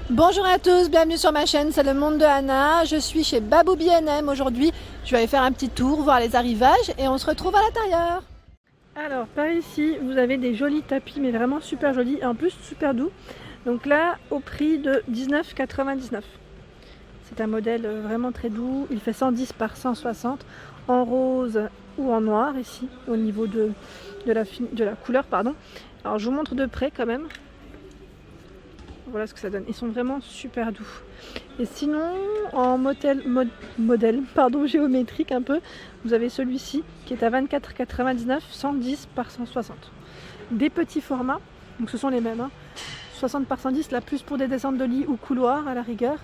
Bonjour à tous, bienvenue sur ma chaîne, c'est le monde de Anna. Je suis chez Babou B&M aujourd'hui. Je vais aller faire un petit tour, voir les arrivages et on se retrouve à l'intérieur. Alors par ici, vous avez des jolis tapis, mais vraiment super jolis et en plus super doux. Donc là, au prix de 19,99 €. C'est un modèle vraiment très doux. Il fait 110 par 160 en rose ou en noir ici, au niveau de la couleur. Pardon. Alors je vous montre de près quand même. Voilà ce que ça donne. Ils sont vraiment super doux. Et sinon, en modèle géométrique un peu, vous avez celui-ci qui est à 24,99 €, 110 par 160. Des petits formats, donc ce sont les mêmes. 60 par 110, là plus pour des descentes de lit ou couloir à la rigueur.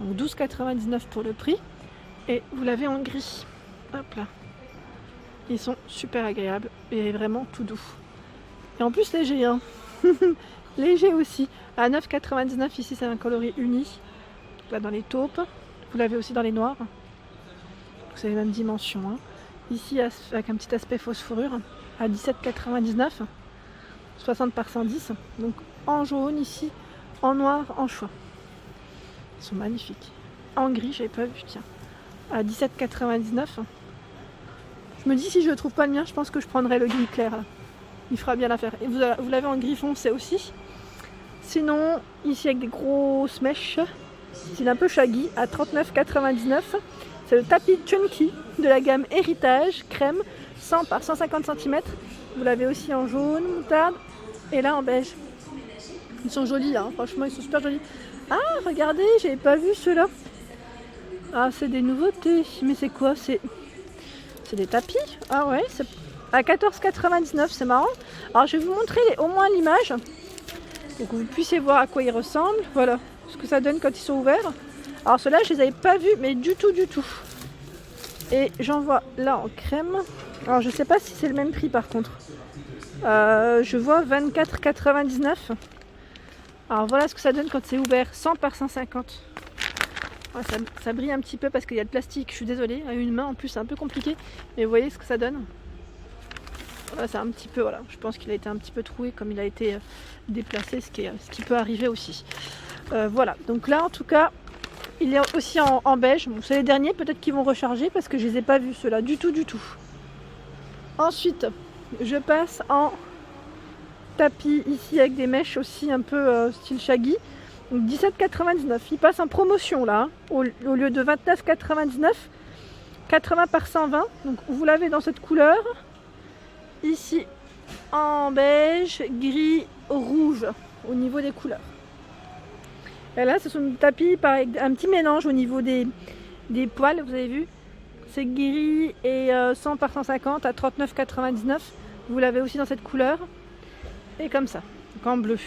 Donc 12,99 € pour le prix. Et vous l'avez en gris. Hop là. Ils sont super agréables et vraiment tout doux. Et en plus léger, hein. Léger aussi. À 9,99 € ici, c'est un coloris uni. Là dans les taupes. Vous l'avez aussi dans les noirs. C'est les mêmes dimensions. Hein. Ici avec un petit aspect fausse fourrure. À 17,99 €. 60 par 110. Donc en jaune ici, en noir, en choix. Ils sont magnifiques. En gris, j'avais pas vu, tiens. À 17,99 €. Je me dis si je ne trouve pas le mien, je pense que je prendrai le gris clair. Là. Il fera bien l'affaire. Et vous l'avez en gris foncé aussi. Sinon, ici avec des grosses mèches, style un peu shaggy, à 39,99 €. C'est le tapis chunky de la gamme Héritage crème 100 par 150 cm. Vous l'avez aussi en jaune, moutarde et là en beige. Ils sont jolis, hein. Franchement, ils sont super jolis. Ah, regardez, j'avais pas vu ceux-là. Ah, c'est des nouveautés. Mais c'est quoi? C'est des tapis? Ah ouais, c'est à 14,99 €, c'est marrant. Alors, je vais vous montrer au moins l'image. Pour que vous puissiez voir à quoi ils ressemblent. Voilà ce que ça donne quand ils sont ouverts. Alors ceux-là, je les avais pas vus, mais du tout. Et j'en vois là en crème. Alors je sais pas si c'est le même prix par contre. Je vois 24,99 €. Alors voilà ce que ça donne quand c'est ouvert. 100 par 150. Ouais, ça brille un petit peu parce qu'il y a le plastique. Je suis désolée, à une main en plus c'est un peu compliqué. Mais vous voyez ce que ça donne. Voilà, c'est un petit peu, voilà. Je pense qu'il a été un petit peu troué comme il a été déplacé, ce qui peut arriver aussi. Voilà, donc là en tout cas, il est aussi en beige. Bon, c'est les derniers, peut-être qu'ils vont recharger parce que je les ai pas vus ceux-là, du tout. Ensuite, je passe en tapis ici avec des mèches aussi un peu style shaggy. Donc 17,99 €. Il passe en promotion là, hein, au lieu de 29,99 €, 80 par 120. Donc vous l'avez dans cette couleur. Ici en beige, gris, rouge au niveau des couleurs. Et là ce sont des tapis avec un petit mélange au niveau des poils, vous avez vu. C'est gris et 100 par 150 à 39,99 €. Vous l'avez aussi dans cette couleur. Et comme ça, donc en bleu.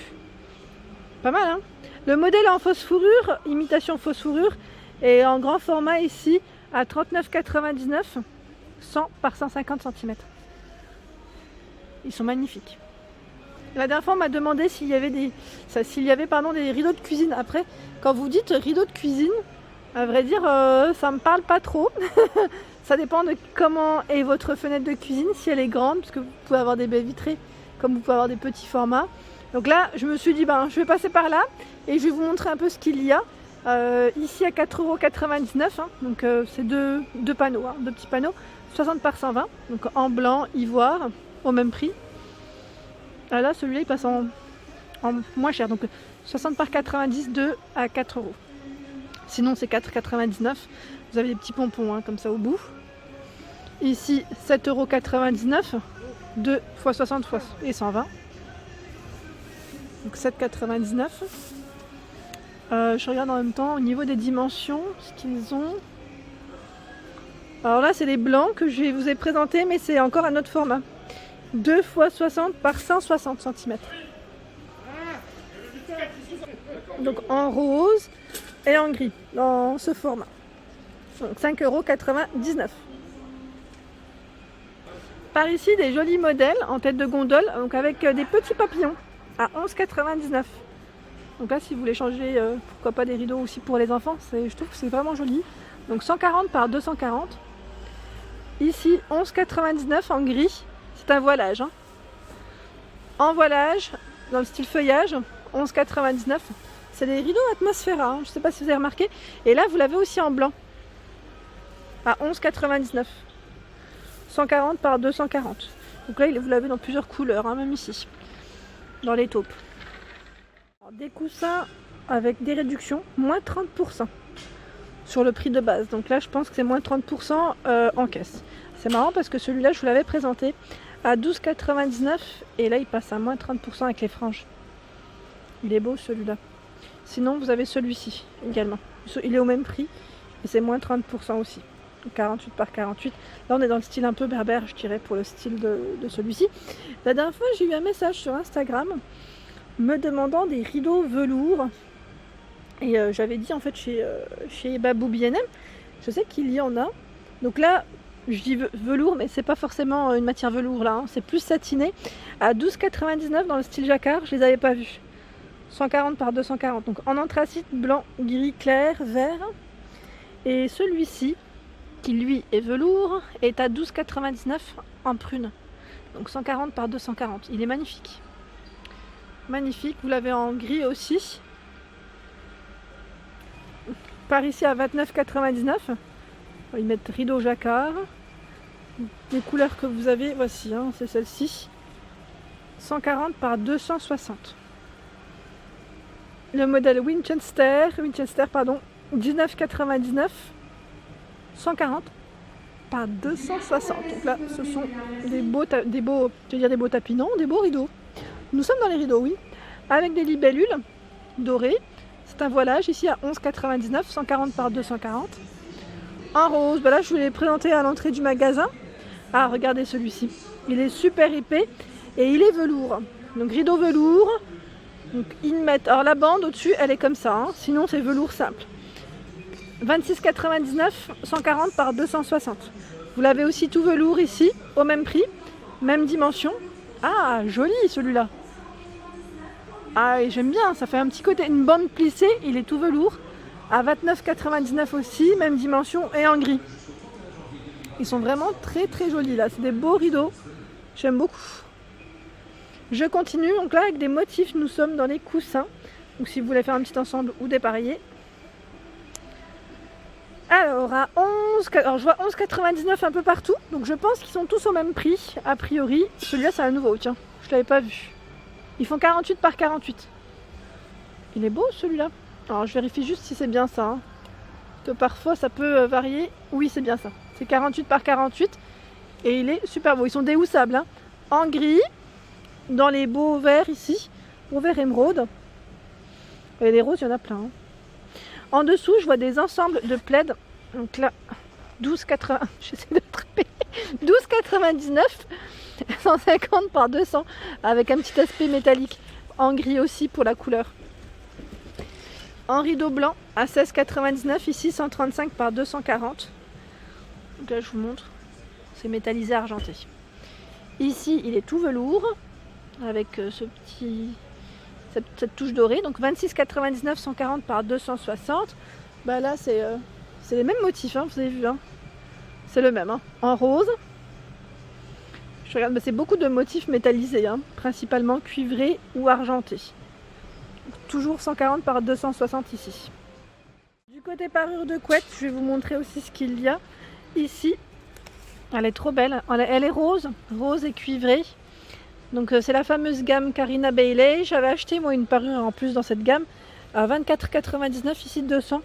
Pas mal, hein. Le modèle en fausse fourrure, imitation fausse fourrure, et en grand format ici à 39,99 €, 100 par 150 cm. Ils sont magnifiques. La dernière fois, on m'a demandé s'il y avait des rideaux de cuisine. Après, quand vous dites rideaux de cuisine, à vrai dire, ça me parle pas trop. Ça dépend de comment est votre fenêtre de cuisine, si elle est grande, parce que vous pouvez avoir des baies vitrées, comme vous pouvez avoir des petits formats. Donc là, je me suis dit, je vais passer par là et je vais vous montrer un peu ce qu'il y a. Ici à 4,99 €, hein, donc c'est deux panneaux, hein, deux petits panneaux, 60 par 120, donc en blanc, ivoire, au même prix. Ah là, celui-là, il passe en moins cher, donc 60 par 90, 2 à 4 €. Sinon, c'est 4,99 €. Vous avez des petits pompons, hein, comme ça au bout. Ici, 7,99 €, 2 x 60 et 120. Donc 7,99 €. Je regarde en même temps au niveau des dimensions, ce qu'ils ont. Alors là, c'est les blancs que je vous ai présentés, mais c'est encore un autre format. 2 x 60 par 160 cm. Donc en rose et en gris, dans ce format. Donc 5,99 €. Par ici, des jolis modèles en tête de gondole, donc avec des petits papillons à 11,99 €. Donc là, si vous voulez changer, pourquoi pas des rideaux aussi pour les enfants, je trouve que c'est vraiment joli. Donc 140 par 240. Ici, 11,99 € en gris. C'est un voilage. Hein. En voilage, dans le style feuillage, 11,99 €. C'est les rideaux Atmosphera, hein. Je ne sais pas si vous avez remarqué. Et là, vous l'avez aussi en blanc. À 11,99 €. 140 par 240. Donc là, vous l'avez dans plusieurs couleurs, hein, même ici. Dans les taupes. Alors, des coussins avec des réductions, moins 30% sur le prix de base. Donc là, je pense que c'est moins 30% en caisse. C'est marrant parce que celui-là, je vous l'avais présenté à 12,99 € et là, il passe à moins 30% avec les franges. Il est beau celui-là. Sinon, vous avez celui-ci également. Il est au même prix et c'est moins 30% aussi. Donc 48 par 48. Là, on est dans le style un peu berbère, je dirais, pour le style de celui-ci. La dernière fois, j'ai eu un message sur Instagram me demandant des rideaux velours. Et j'avais dit en fait chez Babou B&M, je sais qu'il y en a. Donc là, je dis velours, mais c'est pas forcément une matière velours là, hein. C'est plus satiné. À 12,99 € dans le style jacquard, je les avais pas vus. 140 par 240. Donc en anthracite, blanc, gris, clair, vert. Et celui-ci, qui lui est velours, est à 12,99 € en prune. Donc 140 par 240. Il est magnifique. Magnifique. Vous l'avez en gris aussi. Par ici à 29,99 €. On va y mettre rideau jacquard. Les couleurs que vous avez, voici, hein, c'est celle-ci. 140 par 260. Le modèle Winchester, 19,99 €. 140 par 260. Donc là, ce sont des beaux tapis, non, des beaux rideaux. Nous sommes dans les rideaux, oui. Avec des libellules dorées. C'est un voilage ici à 11,99 €, 140 par 240. En rose, là je vous l'ai présenté à l'entrée du magasin. Ah, regardez celui-ci. Il est super épais et il est velours. Donc rideau velours. Donc ils mettent. Alors la bande au-dessus, elle est comme ça, hein. Sinon c'est velours simple. 26,99 €, 140 par 260. Vous l'avez aussi tout velours ici, au même prix, même dimension. Ah, joli celui-là. Ah, j'aime bien, ça fait un petit côté, une bande plissée, il est tout velours. À 29,99 € aussi, même dimension et en gris. Ils sont vraiment très très jolis là, c'est des beaux rideaux. J'aime beaucoup. Je continue, donc là avec des motifs, nous sommes dans les coussins. Donc si vous voulez faire un petit ensemble ou dépareiller. Alors, je vois 11,99 € un peu partout. Donc je pense qu'ils sont tous au même prix, a priori. Celui-là, c'est un nouveau, tiens, je ne l'avais pas vu. Ils font 48 par 48. Il est beau celui-là. Alors je vérifie juste si c'est bien ça, hein. Que parfois ça peut varier. Oui, c'est bien ça. C'est 48 par 48. Et il est super beau. Ils sont déhoussables, hein. En gris, dans les beaux verts ici. Beau vert émeraude. Et les roses, il y en a plein, hein. En dessous, je vois des ensembles de plaids. Donc là, 12,80. J'essaie de attraper. 12,99. 150 par 200. Avec un petit aspect métallique. En gris aussi pour la couleur. En rideau blanc à 16,99. Ici, 135 par 240. Donc là, je vous montre. C'est métallisé argenté. Ici, il est tout velours. Avec cette touche dorée. Donc 26,99, 140 par 260. Bah là, c'est les mêmes motifs, hein, vous avez vu, hein. C'est le même, hein. En rose. Je regarde, c'est beaucoup de motifs métallisés, hein, principalement cuivrés ou argentés. Toujours 140 par 260 ici. Du côté parure de couette, je vais vous montrer aussi ce qu'il y a ici. Elle est trop belle. Elle est rose et cuivrée. Donc c'est la fameuse gamme Carina Bailey. J'avais acheté moi une parure en plus dans cette gamme à 24,99, ici 200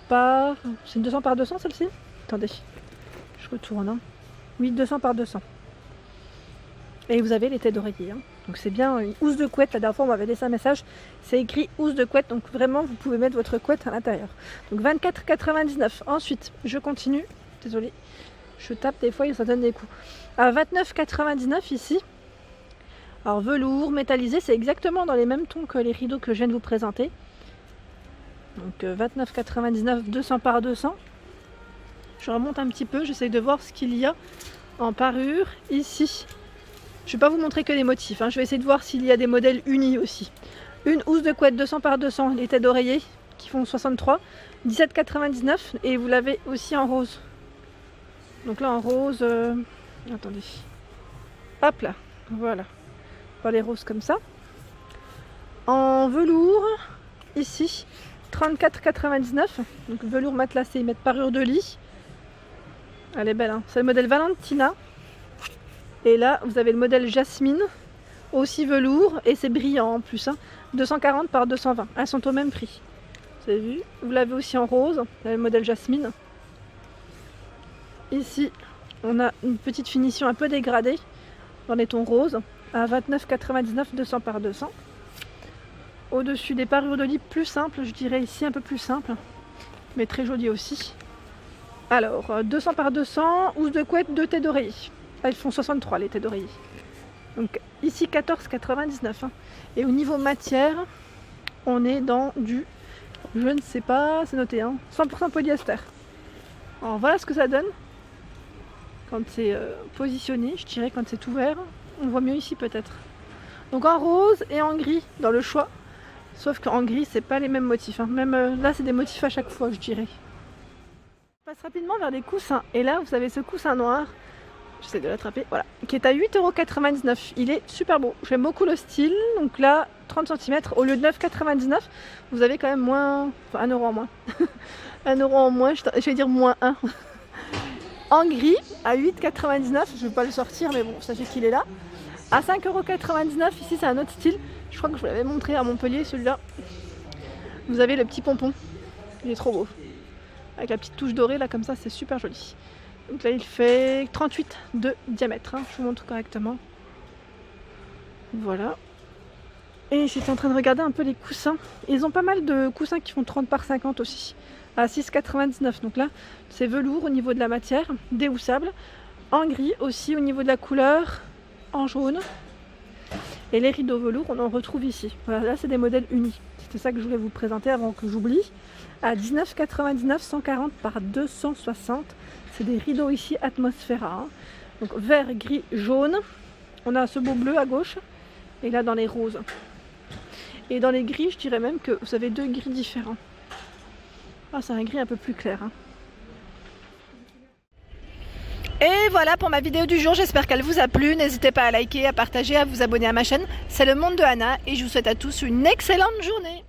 par... C'est une 200 par 200 celle-ci? Attendez, je retourne, hein. Oui, 200 par 200. Et vous avez les têtes d'oreiller, hein. Donc c'est bien une housse de couette. La dernière fois on m'avait laissé un message, c'est écrit housse de couette. Donc vraiment vous pouvez mettre votre couette à l'intérieur. Donc 24,99. Ensuite je continue, désolée, je tape des fois et ça donne des coups. À 29,99 ici. Alors velours, métallisé, c'est exactement dans les mêmes tons que les rideaux que je viens de vous présenter. Donc 29,99, 200 par 200. Je remonte un petit peu, j'essaye de voir ce qu'il y a en parure ici. Je ne vais pas vous montrer que les motifs, hein. Je vais essayer de voir s'il y a des modèles unis aussi. Une housse de couette 200 par 200, les têtes d'oreiller qui font 63, 17,99 et vous l'avez aussi en rose. Donc là en rose, attendez, hop là, voilà. Pas les roses comme ça. En velours, ici, 34,99 €. Donc velours matelassé, ils mettent parure de lit. Elle est belle, hein. C'est le modèle Valentina. Et là, vous avez le modèle Jasmine, aussi velours, et c'est brillant en plus, hein. 240 par 220. Elles sont au même prix. Vous avez vu? Vous l'avez aussi en rose, le modèle Jasmine. Ici, on a une petite finition un peu dégradée dans les tons roses à 29,99 €, 200 par 200. Au-dessus des parures de lit plus simples, je dirais ici un peu plus simple, mais très joli aussi. Alors, 200 par 200, housse de couette, 2 têtes d'oreiller. Là, ils font 63 les têtes d'oreiller. Donc ici 14,99 €, hein. Et au niveau matière, on est dans du, je ne sais pas, c'est noté, hein, 100% polyester. Alors voilà ce que ça donne quand c'est positionné, je dirais quand c'est ouvert. On voit mieux ici peut-être. Donc en rose et en gris dans le choix. Sauf qu'en gris, c'est pas les mêmes motifs, hein. Même là, c'est des motifs à chaque fois, je dirais. Je passe rapidement vers les coussins. Et là, vous avez ce coussin noir. J'essaie de l'attraper, voilà. Qui est à 8,99 €. Il est super beau. J'aime beaucoup le style. Donc là, 30 cm au lieu de 9,99 €. Vous avez quand même moins. Enfin, 1 € en moins. 1 € en moins, je vais dire moins 1. En gris, à 8,99 €. Je ne vais pas le sortir, mais bon, sachez qu'il est là. À 5,99 €. Ici, c'est un autre style. Je crois que je vous l'avais montré à Montpellier, celui-là. Vous avez le petit pompon. Il est trop beau. Avec la petite touche dorée, là, comme ça, c'est super joli. Donc là, il fait 38 de diamètre, hein. Je vous montre correctement. Voilà. Et j'étais en train de regarder un peu les coussins. Ils ont pas mal de coussins qui font 30 par 50 aussi. À 6,99 €. Donc là, c'est velours au niveau de la matière, déhoussable. En gris aussi au niveau de la couleur, en jaune. Et les rideaux velours, on en retrouve ici. Voilà, là, c'est des modèles unis. C'était ça que je voulais vous présenter avant que j'oublie. À 19,99 €, 140 par 260. C'est des rideaux ici Atmosphera. Hein. Donc vert, gris, jaune. On a ce beau bleu à gauche. Et là, dans les roses. Et dans les gris, je dirais même que vous avez 2 gris différents. Ah, c'est un gris un peu plus clair. Hein. Et voilà pour ma vidéo du jour, j'espère qu'elle vous a plu. N'hésitez pas à liker, à partager, à vous abonner à ma chaîne. C'est le monde de Anna et je vous souhaite à tous une excellente journée.